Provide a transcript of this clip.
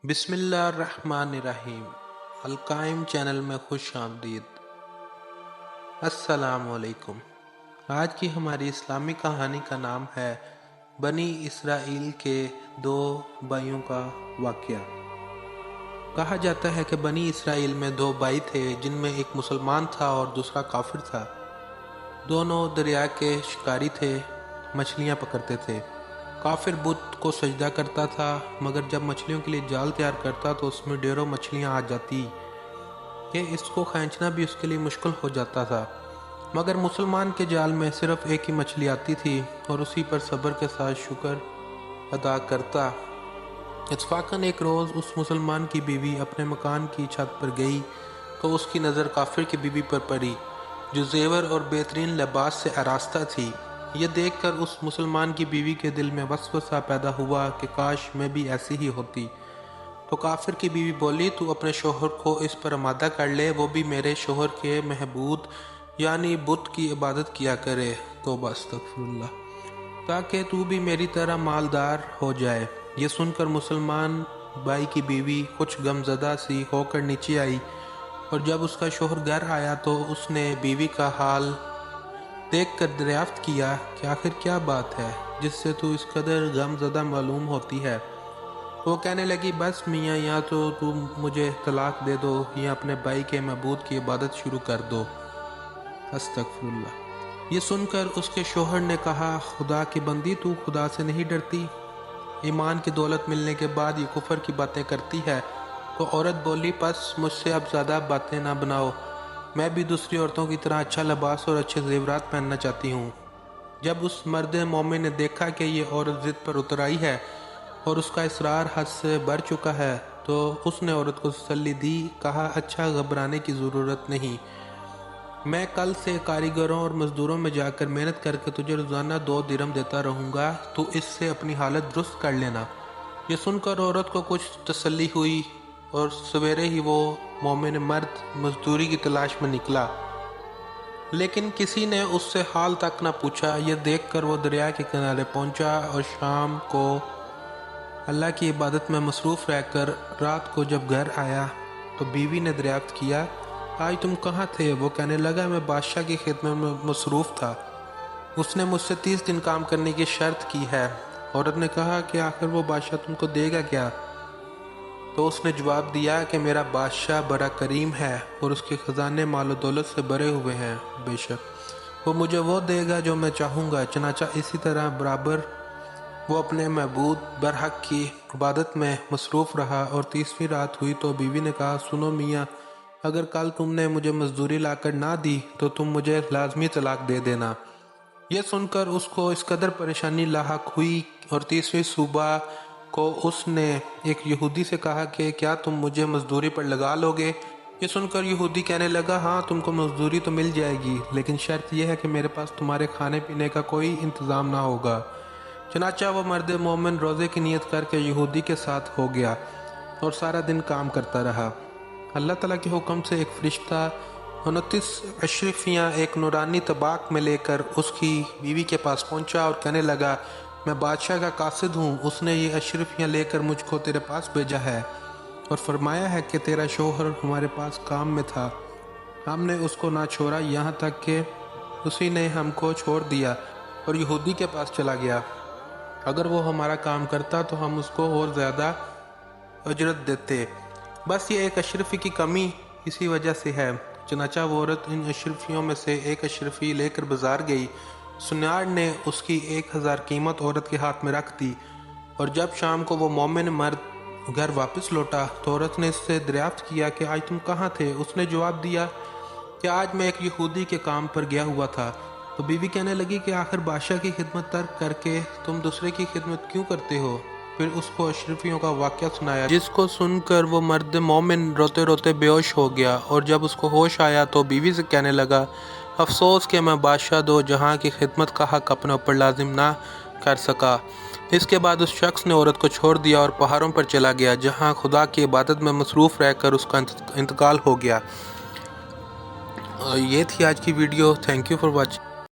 بسم اللہ الرحمن الرحیم۔ القائم چینل میں خوش آمدید۔ السلام علیکم۔ آج کی ہماری اسلامی کہانی کا نام ہے بنی اسرائیل کے دو بھائیوں کا واقعہ۔ کہا جاتا ہے کہ بنی اسرائیل میں دو بھائی تھے جن میں ایک مسلمان تھا اور دوسرا کافر تھا۔ دونوں دریا کے شکاری تھے، مچھلیاں پکڑتے تھے۔ کافر بت کو سجدہ کرتا تھا، مگر جب مچھلیوں کے لیے جال تیار کرتا تو اس میں ڈھیروں مچھلیاں آ جاتی کہ اس کو کھینچنا بھی اس کے لیے مشکل ہو جاتا تھا۔ مگر مسلمان کے جال میں صرف ایک ہی مچھلی آتی تھی اور اسی پر صبر کے ساتھ شکر ادا کرتا۔ اتفاقاً ایک روز اس مسلمان کی بیوی اپنے مکان کی چھت پر گئی تو اس کی نظر کافر کی بیوی پر پڑی جو زیور اور بہترین لباس سے آراستہ تھی۔ یہ دیکھ کر اس مسلمان کی بیوی کے دل میں وسوسہ پیدا ہوا کہ کاش میں بھی ایسی ہی ہوتی۔ تو کافر کی بیوی بولی، تو اپنے شوہر کو اس پر آمادہ کر لے، وہ بھی میرے شوہر کے معبود یعنی بت کی عبادت کیا کرے، توبہ استغفر اللہ، تاکہ تو بھی میری طرح مالدار ہو جائے۔ یہ سن کر مسلمان بھائی کی بیوی کچھ غمزدہ سی ہو کر نیچے آئی، اور جب اس کا شوہر گھر آیا تو اس نے بیوی کا حال دیکھ کر دریافت کیا کہ آخر کیا بات ہے جس سے تو اس قدر غم زدہ معلوم ہوتی ہے۔ وہ کہنے لگی، بس میاں، یا تو مجھے طلاق دے دو یا اپنے بھائی کے معبود کی عبادت شروع کر دو۔ استغفر اللہ۔ یہ سن کر اس کے شوہر نے کہا، خدا کی بندی، تو خدا سے نہیں ڈرتی؟ ایمان کی دولت ملنے کے بعد یہ کفر کی باتیں کرتی ہے۔ تو عورت بولی، پس مجھ سے اب زیادہ باتیں نہ بناؤ، میں بھی دوسری عورتوں کی طرح اچھا لباس اور اچھے زیورات پہننا چاہتی ہوں۔ جب اس مرد مومن نے دیکھا کہ یہ عورت ضد پر اتر آئی ہے اور اس کا اصرار حد سے بڑھ چکا ہے تو اس نے عورت کو تسلی دی، کہا، اچھا، گھبرانے کی ضرورت نہیں، میں کل سے کاریگروں اور مزدوروں میں جا کر محنت کر کے تجھے روزانہ 2 درہم دیتا رہوں گا، تو اس سے اپنی حالت درست کر لینا۔ یہ سن کر عورت کو کچھ تسلی ہوئی اور سویرے ہی وہ مومن مرد مزدوری کی تلاش میں نکلا، لیکن کسی نے اس سے حال تک نہ پوچھا۔ یہ دیکھ کر وہ دریا کے کنارے پہنچا اور شام کو اللہ کی عبادت میں مصروف رہ کر رات کو جب گھر آیا تو بیوی نے دریافت کیا، آج تم کہاں تھے؟ وہ کہنے لگا، میں بادشاہ کی خدمت میں مصروف تھا، اس نے مجھ سے 30 دن کام کرنے کی شرط کی ہے۔ عورت نے کہا کہ آخر وہ بادشاہ تم کو دے گا کیا؟ تو اس نے جواب دیا کہ میرا بادشاہ بڑا کریم ہے اور اس کے خزانے مال و دولت سے بھرے ہوئے ہیں، بے شک وہ مجھے وہ دے گا جو میں چاہوں گا۔ چنانچہ اسی طرح برابر وہ اپنے معبود برحق کی عبادت میں مصروف رہا، اور 30ویں رات ہوئی تو بیوی نے کہا، سنو میاں، اگر کل تم نے مجھے مزدوری لا کر نہ دی تو تم مجھے لازمی طلاق دے دینا۔ یہ سن کر اس کو اس قدر پریشانی لاحق ہوئی، اور 30ویں صبح کو اس نے ایک یہودی سے کہا کہ کیا تم مجھے مزدوری پر لگا لو گے؟ یہ سن کر یہودی کہنے لگا، ہاں، تم کو مزدوری تو مل جائے گی، لیکن شرط یہ ہے کہ میرے پاس تمہارے کھانے پینے کا کوئی انتظام نہ ہوگا۔ چنانچہ وہ مرد مومن روزے کی نیت کر کے یہودی کے ساتھ ہو گیا اور سارا دن کام کرتا رہا۔ اللہ تعالیٰ کے حکم سے ایک فرشتہ 29 اشرفیاں ایک نورانی طباق میں لے کر اس کی بیوی کے پاس پہنچا اور کہنے لگا، میں بادشاہ کا قاصد ہوں، اس نے یہ اشرفیاں لے کر مجھ کو تیرے پاس بھیجا ہے اور فرمایا ہے کہ تیرا شوہر ہمارے پاس کام میں تھا، ہم نے اس کو نہ چھوڑا یہاں تک کہ اسی نے ہم کو چھوڑ دیا اور یہودی کے پاس چلا گیا۔ اگر وہ ہمارا کام کرتا تو ہم اس کو اور زیادہ اجرت دیتے، بس یہ ایک اشرفی کی کمی اسی وجہ سے ہے۔ چنانچہ وہ عورت ان اشرفیوں میں سے ایک اشرفی لے کر بازار گئی، سنیار نے اس کی 1000 قیمت عورت کے ہاتھ میں رکھ دی، اور جب شام کو وہ مومن مرد گھر واپس لوٹا تو عورت نے اس سے دریافت کیا کہ آج تم کہاں تھے؟ اس نے جواب دیا کہ آج میں ایک یہودی کے کام پر گیا ہوا تھا۔ تو بیوی کہنے لگی کہ آخر بادشاہ کی خدمت ترک کر کے تم دوسرے کی خدمت کیوں کرتے ہو؟ پھر اس کو اشرفیوں کا واقعہ سنایا، جس کو سن کر وہ مرد مومن روتے روتے بے ہوش ہو گیا، اور جب اس کو ہوش آیا تو بیوی سے کہنے لگا، افسوس کہ میں بادشاہ دو جہاں کی خدمت کا حق اپنے اوپر لازم نہ کر سکا۔ اس کے بعد اس شخص نے عورت کو چھوڑ دیا اور پہاڑوں پر چلا گیا جہاں خدا کی عبادت میں مصروف رہ کر اس کا انتقال ہو گیا۔ یہ تھی آج کی video. Thank you for watching.